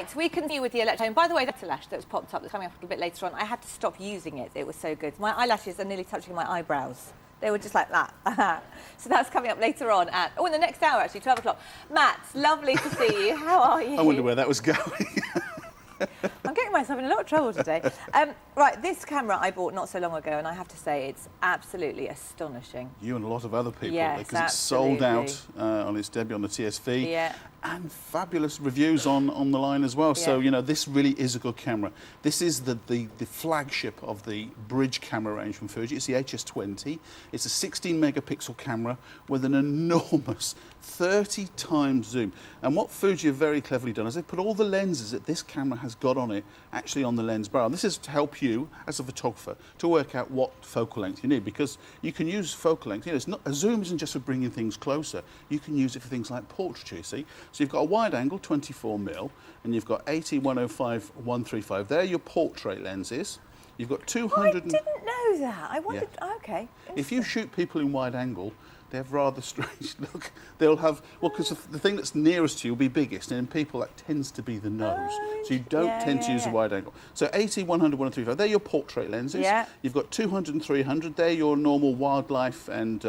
Right, we continue with the electro. And by the way, that's a lash that was popped up that's coming up a little bit later on. I had to stop using it. It was so good. My eyelashes are nearly touching my eyebrows. They were just like that. So that's coming up later on at, in the next hour actually, 12 o'clock. Matt, lovely to see you. How are you? I wonder where that was going. I'm getting myself in a lot of trouble today. Right, this camera I bought not so long ago, and I have to say it's absolutely astonishing. You and a lot of other people, yes, because it's sold out on its debut on the TSV. Yeah. And fabulous reviews on the line as well. Yeah. So, you know, this really is a good camera. This is the flagship of the bridge camera range from Fuji. It's the HS20. It's a 16 megapixel camera with an enormous 30 times zoom. And what Fuji have very cleverly done is they've put all the lenses that this camera has got on it actually on the lens barrel. This is to help you as a photographer to work out what focal length you need, because you can use focal length. You know, it's not, a zoom isn't just for bringing things closer. You can use it for things like portraiture, you see. So you've got a wide angle, 24mm, and you've got 80, 105, 135. They're your portrait lenses. You've got 200... I didn't know that. I wondered... Yeah. OK. If you shoot people in wide angle, they have rather strange look. They'll have... Well, because the thing that's nearest to you will be biggest, and in people that tends to be the nose. So you don't tend to use a wide angle. So 80, 100, 135, they're your portrait lenses. Yeah. You've got 200 and 300, they're your normal wildlife and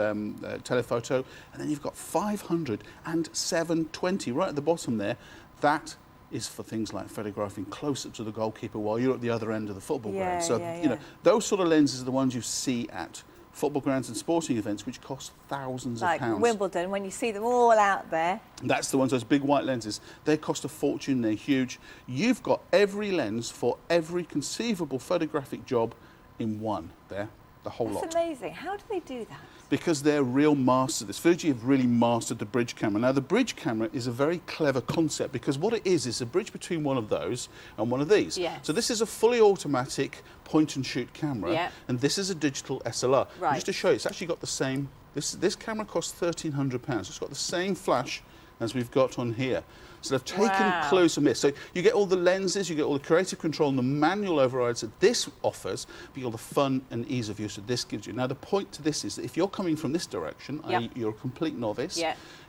telephoto. And then you've got 500 and 720 right at the bottom there. That is for things like photographing close-up to the goalkeeper while you're at the other end of the football ground. So, you know, those sort of lenses are the ones you see at football grounds and sporting events, which cost thousands of pounds. Like Wimbledon, when you see them all out there. That's the ones, those big white lenses. They cost a fortune, they're huge. You've got every lens for every conceivable photographic job in one there, the whole lot. That's amazing. How do they do that? Because they're real masters of this. Fuji have really mastered the bridge camera. Now, the bridge camera is a very clever concept, because what it is a bridge between one of those and one of these. Yes. So this is a fully automatic point-and-shoot camera, and this is a digital SLR. Right. Just to show you, it's actually got the same... This camera costs £1,300. It's got the same flash as we've got on here. So they've taken clues from this. So you get all the lenses, you get all the creative control and the manual overrides that this offers, but all the fun and ease of use that this gives you. Now, the point to this is that if you're coming from this direction, i.e. you're a complete novice,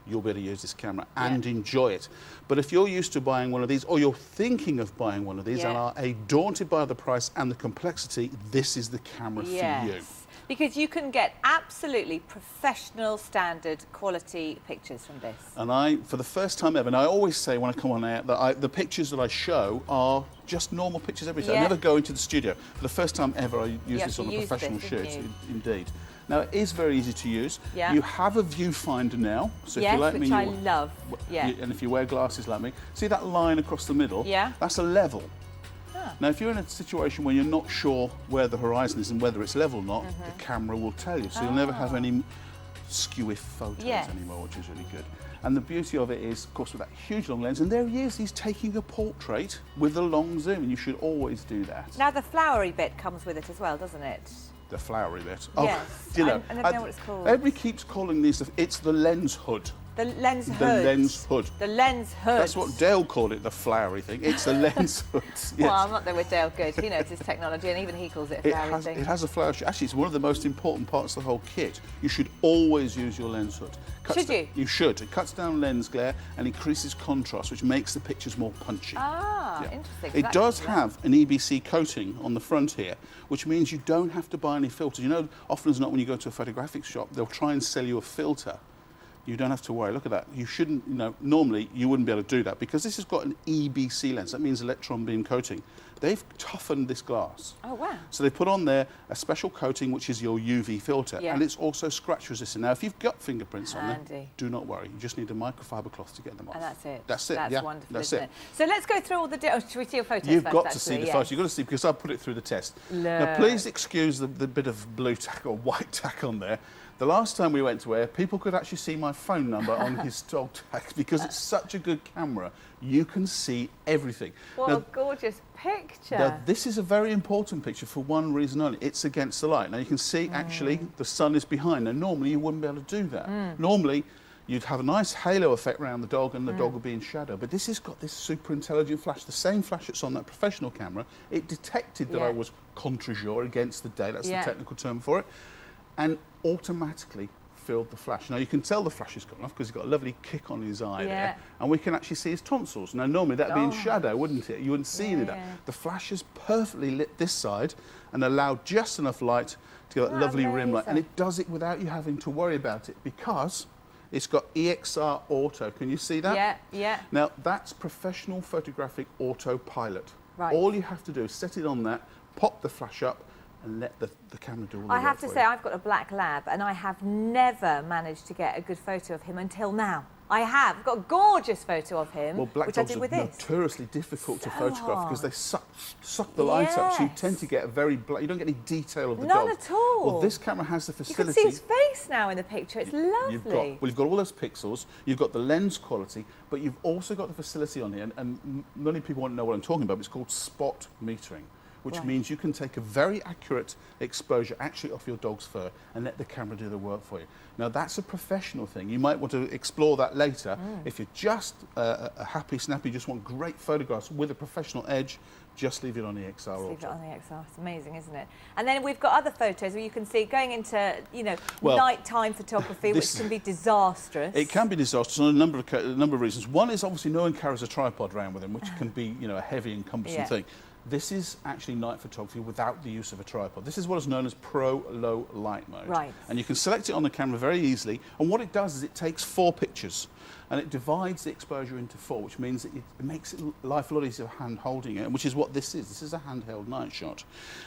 you'll be able to use this camera and enjoy it. But if you're used to buying one of these, or you're thinking of buying one of these and are daunted by the price and the complexity, this is the camera for you. Because you can get absolutely professional, standard, quality pictures from this. And I, for the first time ever, and I always say when I come on air that the pictures that I show are just normal pictures every time. I never go into the studio. For the first time ever, I use this on a professional shoot. Indeed. Now, it is very easy to use. You have a viewfinder now. So if you like which I love. And if you wear glasses like me, see that line across the middle? That's a level. Now, if you're in a situation where you're not sure where the horizon is and whether it's level or not, the camera will tell you. So you'll never have any skewy photos anymore, which is really good. And the beauty of it is, of course, with that huge long lens, and there he is, he's taking a portrait with a long zoom, and you should always do that. Now, the flowery bit comes with it as well, doesn't it? The flowery bit. Yes. You know, I don't know what it's called. Everybody keeps calling these, it's the lens hood. The lens hood. The lens hood. The lens hood. That's what Dale called it, the flowery thing. It's the lens hood. Yes. Well, I'm not there with Dale Good. He knows his technology, and even he calls it a flowery thing. It has a flower. Actually, it's one of the most important parts of the whole kit. You should always use your lens hood. Should you? You should. It cuts down lens glare and increases contrast, which makes the pictures more punchy. Interesting. It does have an EBC coating on the front here, which means you don't have to buy any filters. You know, often as not, when you go to a photographic shop, they'll try and sell you a filter. You don't have to worry. Look at that. You shouldn't, you know, normally you wouldn't be able to do that because this has got an EBC lens. That means electron beam coating. They've toughened this glass. Oh, wow. So they put on there a special coating, which is your UV filter, and it's also scratch resistant. Now, if you've got fingerprints on there, do not worry. You just need a microfiber cloth to get them off. And that's it. That's it. That's wonderful, isn't it? So let's go through all the... should we see your photos You've first, got to see the photos. You've got to see, because I put it through the test. Now, please excuse the bit of blue tack or white tack on there. The last time we went to air, people could actually see my phone number on his dog tag because it's such a good camera. You can see everything. What a gorgeous picture. Now, this is a very important picture for one reason only. It's against the light. Now, you can see, actually, the sun is behind. Now, normally, you wouldn't be able to do that. Normally, you'd have a nice halo effect around the dog and the dog would be in shadow. But this has got this super intelligent flash, the same flash that's on that professional camera. It detected that I was contre jour, against the day. That's the technical term for it. And automatically filled the flash. Now you can tell the flash has gone off because he's got a lovely kick on his eye there, and we can actually see his tonsils. Now normally that'd be in shadow, wouldn't it? You wouldn't see any of that. The flash has perfectly lit this side and allowed just enough light to get that lovely rim light, and it does it without you having to worry about it because it's got EXR Auto. Can you see that? Yeah, yeah. Now that's professional photographic autopilot. Right. All you have to do is set it on that, pop the flash up, and let the camera do all the work. I have to say, I've got a black lab, and I have never managed to get a good photo of him until now. I have. I've got a gorgeous photo of him, which I did with this. Notoriously difficult to photograph because they suck the light up, so you tend to get a very black. You don't get any detail of the dog. None at all. Well, this camera has the facility. You can see his face now in the picture. It's lovely. You've got all those pixels. You've got the lens quality, but you've also got the facility on here. And many people won't know what I'm talking about. But it's called spot metering, which means you can take a very accurate exposure actually off your dog's fur and let the camera do the work for you. Now that's a professional thing. You might want to explore that later. If you're just a happy, snappy, just want great photographs with a professional edge, just leave it on the EXR Auto. Leave it on the EXR. It's amazing, isn't it? And then we've got other photos where you can see going into, nighttime photography, which can be disastrous. It can be disastrous on a number of reasons. One is obviously no one carries a tripod around with them, which can be, a heavy and cumbersome thing. This is actually night photography without the use of a tripod. This is what is known as Pro Low Light Mode. Right. And you can select it on the camera very easily. And what it does is it takes 4 pictures and it divides the exposure into 4, which means that it makes life a lot easier hand holding it, which is what this is. This is a handheld night shot.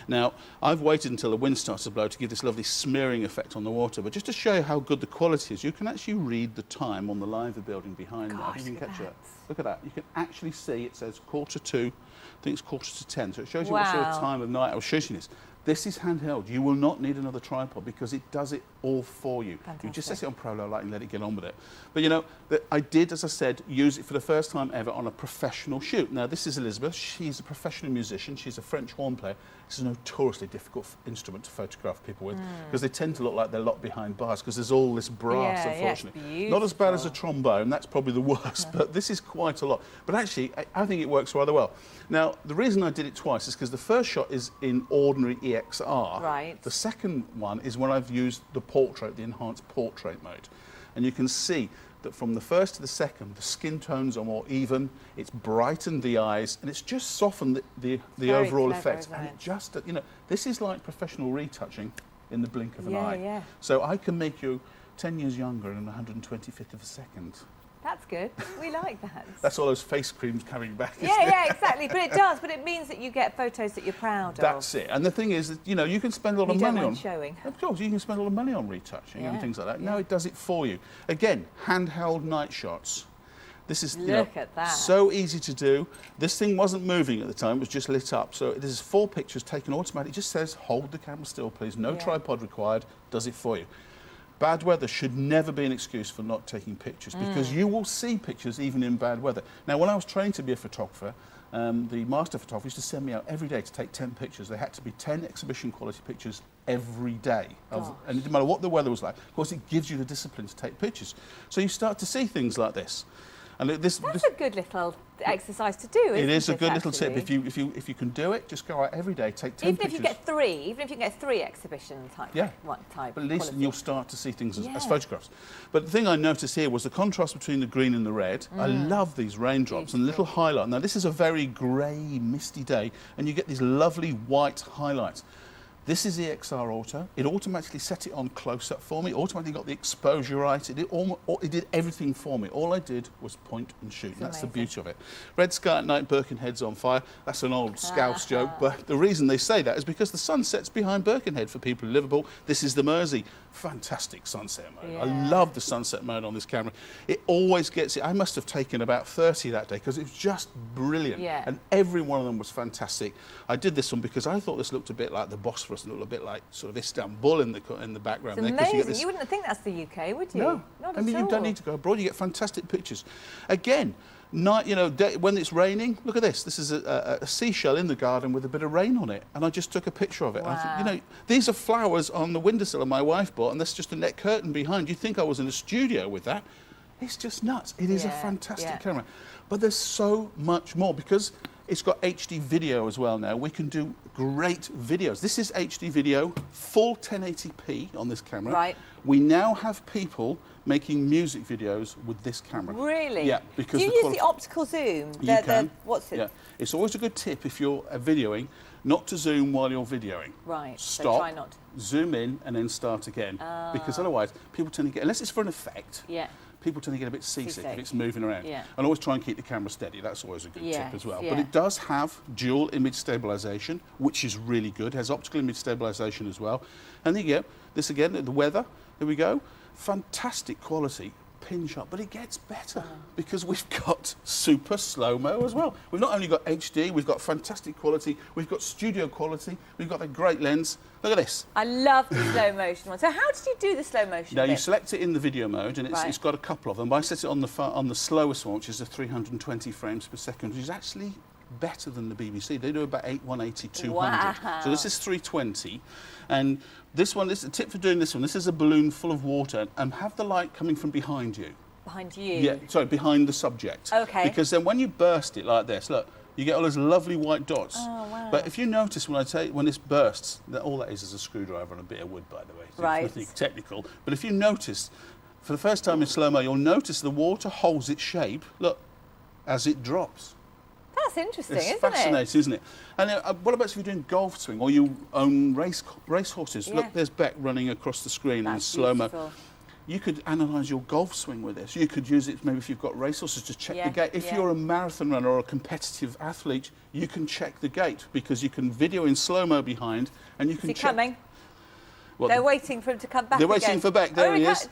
Now, I've waited until the wind starts to blow to give this lovely smearing effect on the water, but just to show you how good the quality is, you can actually read the time on the liver building behind that. You can catch it. Look at that. You can actually see it says 2:45. I think it's 9:45, so it shows you what sort of time of night I was shooting this. This is handheld. You will not need another tripod because it does it all for you. Fantastic. You just set it on Pro Low Light and let it get on with it. But I did, as I said, use it for the first time ever on a professional shoot. Now, this is Elizabeth. She's a professional musician. She's a French horn player. It's a notoriously difficult instrument to photograph people with because they tend to look like they're locked behind bars because there's all this brass, unfortunately. Not as bad as a trombone. That's probably the worst, but this is quite a lot. But actually, I think it works rather well. Now, the reason I did it twice is because the first shot is in ordinary EXR. Right. The second one is when I've used the portrait, the enhanced portrait mode. And you can see that from the first to the second, the skin tones are more even, it's brightened the eyes, and it's just softened the overall effect. And it just, this is like professional retouching in the blink of an eye. Yeah. So I can make you 10 years younger in 125th of a second. That's good. We like that. That's all those face creams coming back. Yeah, exactly. But it does. But it means that you get photos that you're proud of. That's it. And the thing is that, you can spend a lot of money on showing. Of course, you can spend a lot of money on retouching and things like that. No, it does it for you. Again, handheld night shots. This is Look at that. So easy to do. This thing wasn't moving at the time, it was just lit up. So this is 4 pictures taken automatically. It just says, hold the camera still, please. No tripod required. Does it for you. Bad weather should never be an excuse for not taking pictures because you will see pictures even in bad weather. Now, when I was trained to be a photographer, the master photographer used to send me out every day to take 10 pictures. They had to be 10 exhibition quality pictures every day. And it didn't matter what the weather was like. Of course, it gives you the discipline to take pictures. So you start to see things like this. And that's a good little exercise to do, isn't it? It is a good little tip. If you can do it, just go out every day, take 10 pictures. Even if you get 3 exhibition type. But at least you'll start to see things as photographs. But the thing I noticed here was the contrast between the green and the red. I love these raindrops and little highlight. Now this is a very grey, misty day, and you get these lovely white highlights. This is EXR Auto. It automatically set it on close-up for me, automatically got the exposure right. It did everything for me. All I did was point and shoot, and that's the beauty of it. Red sky at night, Birkenhead's on fire. That's an old Scouse joke, but the reason they say that is because the sun sets behind Birkenhead for people in Liverpool. This is the Mersey. Fantastic sunset mode. I love the sunset mode on this camera. It always gets it. I must have taken about 30 that day because it was just brilliant. And every one of them was fantastic. I did this one because I thought this looked a bit like the Bosphorus and looked a bit like sort of Istanbul in the background. It's amazing. You wouldn't think that's the UK, would you? No. Not I mean, at all. You don't need to go abroad. You get fantastic pictures. Again, night, when it's raining, look at this. This is a seashell in the garden with a bit of rain on it. And I just took a picture of it. Wow. I thought, these are flowers on the windowsill my wife bought, and that's just a net curtain behind. You'd think I was in a studio with that. It's just nuts. It is a fantastic camera. But there's so much more because It's got HD video as well now. We can do great videos. This is HD video, full 1080p on this camera. Right. We now have people making music videos with this camera. Really? Yeah, because do you use the optical zoom? You can. What's it? Yeah. It's always a good tip if you're videoing not to zoom while you're videoing. Right. Stop. So try not. Zoom in and then start again. Because otherwise, people tend to get, unless it's for an effect. Yeah. People tend to get a bit seasick if it's moving around. Yeah. And always try and keep the camera steady. That's always a good tip as well. Yeah. But it does have dual image stabilization, which is really good. It has optical image stabilization as well. And there you go. This again, the weather. There we go. Fantastic quality. Pin shot, but it gets better because we've got super slow-mo as well. We've not only got HD, we've got fantastic quality, we've got studio quality, we've got a great lens. Look at this. I love the slow motion one. So how did you do the slow motion Now bit? you select it in the video mode, and it's got a couple of them. I set it on the slowest one, which is the 320 frames per second, which is actually better than the BBC. They do about 180, 200. Wow. So this is 320. And this one, this is a tip for doing this one. This is a balloon full of water, and have the light coming from behind you. Behind you? Yeah, sorry, behind the subject. Okay. Because then when you burst it like this, look, you get all those lovely white dots. Oh, wow. But if you notice when this bursts, that all that is a screwdriver and a bit of wood, by the way. So right. It's nothing technical. But if you notice, for the first time in slow-mo, you'll notice the water holds its shape, look, as it drops. That's interesting, isn't it? It's fascinating, isn't it? And what about if you're doing golf swing or you own race horses? Yeah. Look, there's Beck running across the screen in slow-mo. Beautiful. You could analyse your golf swing with this. You could use it maybe if you've got racehorses to check the gait. If you're a marathon runner or a competitive athlete, you can check the gait because you can video in slow-mo behind and you can check. Is he coming? Well, they're waiting for him to come back They're waiting for Beck. There he is.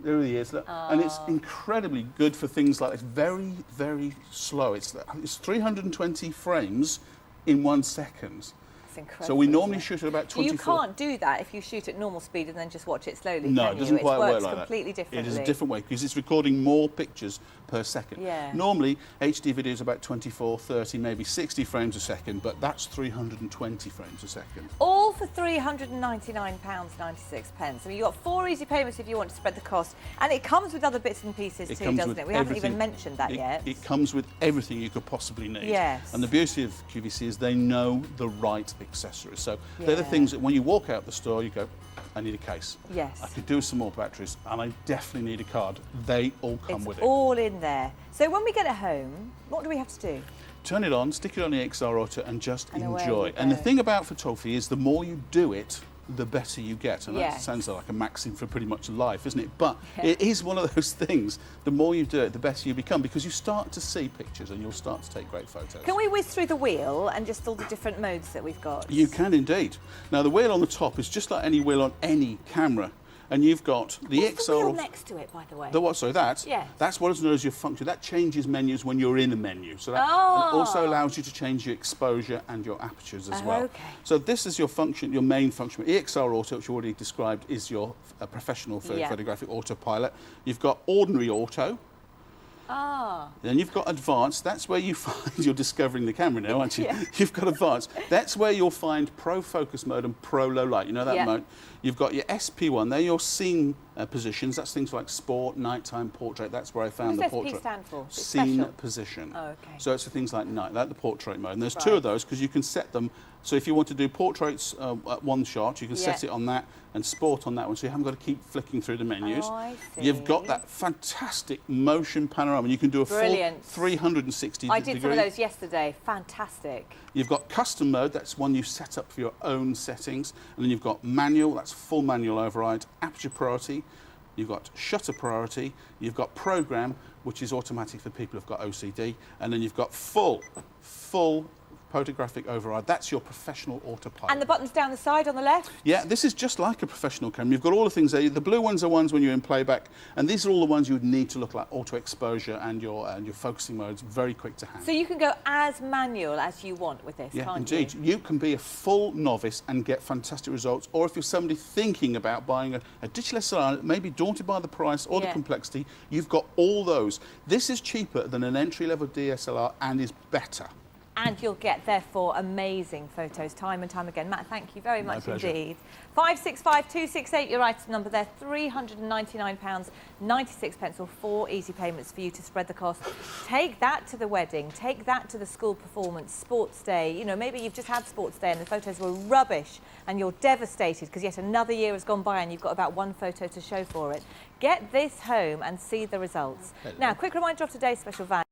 There he is. Look. And it's incredibly good for things like it's very, very slow. It's 320 frames in 1 second. That's incredible. So we normally shoot at about 24. You can't do that if you shoot at normal speed and then just watch it slowly. No, can it doesn't quite work like that. It works completely differently. It is a different way because it's recording more pictures per second. Yeah. Normally, HD video is about 24, 30, maybe 60 frames a second, but that's 320 frames a second. All for £399.96. I mean, you've got 4 easy payments if you want to spread the cost. And it comes with other bits and pieces too, doesn't it? We haven't even mentioned that yet. It comes with everything you could possibly need. Yes. And the beauty of QVC is they know the right accessories. So they're the things that when you walk out the store, you go, I need a case. Yes. I could do with some more batteries, and I definitely need a card. They all come with it. It's all in there. So when we get it home, what do we have to do? Turn it on, stick it on the EXR Auto, and just enjoy. go. And the thing about photography is the more you do it, the better you get. And that Yes. sounds like a maxim for pretty much life, isn't it? But it is one of those things, the more you do it, the better you become, because you start to see pictures and you'll start to take great photos. Can we whiz through the wheel and just all the different modes that we've got? You can indeed. Now, the wheel on the top is just like any wheel on any camera. And you've got the What's EXR... the wheel next to it, by the way? The what? Sorry, that? Yes. That's what is known as your function. That changes menus when you're in a menu. So that and it also allows you to change your exposure and your apertures as well. Okay. So this is your function, your main function. EXR Auto, which you already described, is your professional photographic autopilot. You've got ordinary auto. Then you've got advanced. That's where you find you're discovering the camera now, aren't you? Yeah. You've got advanced. That's where you'll find pro focus mode and pro low light. You know that mode? You've got your SP1. They're your scene positions. That's things like sport, nighttime, portrait. That's where I found the portrait. What does SP stand for? Scene position. Oh, okay. So it's for things like night, like the portrait mode. And there's 2 of those because you can set them. So if you want to do portraits at one shot, you can set it on that, and sport on that one. So you haven't got to keep flicking through the menus. Oh, I see. You've got that fantastic motion panorama. You can do a full 360 degree. I did some of those yesterday. Fantastic. You've got custom mode. That's one you set up for your own settings. And then you've got manual. That's full manual override. Aperture priority. You've got shutter priority. You've got program, which is automatic for people who've got OCD. And then you've got full photographic override. That's your professional autopilot. And the buttons down the side on the left? Yeah, this is just like a professional camera. You've got all the things there. The blue ones are ones when you're in playback, and these are all the ones you would need to look like auto exposure and your focusing modes. Very quick to hand. So you can go as manual as you want with this, can't indeed. You can be a full novice and get fantastic results. Or if you're somebody thinking about buying a digital SLR, maybe daunted by the price or the complexity, you've got all those. This is cheaper than an entry-level DSLR and is better. and you'll get, therefore, amazing photos time and time again. Matt, thank you very much indeed. 565268, your item number there, £399.96 or 4 easy payments for you to spread the cost. Take that to the wedding, take that to the school performance, sports day. You know, maybe you've just had sports day and the photos were rubbish and you're devastated because yet another year has gone by and you've got about 1 photo to show for it. Get this home and see the results. Now, quick reminder of today's special value.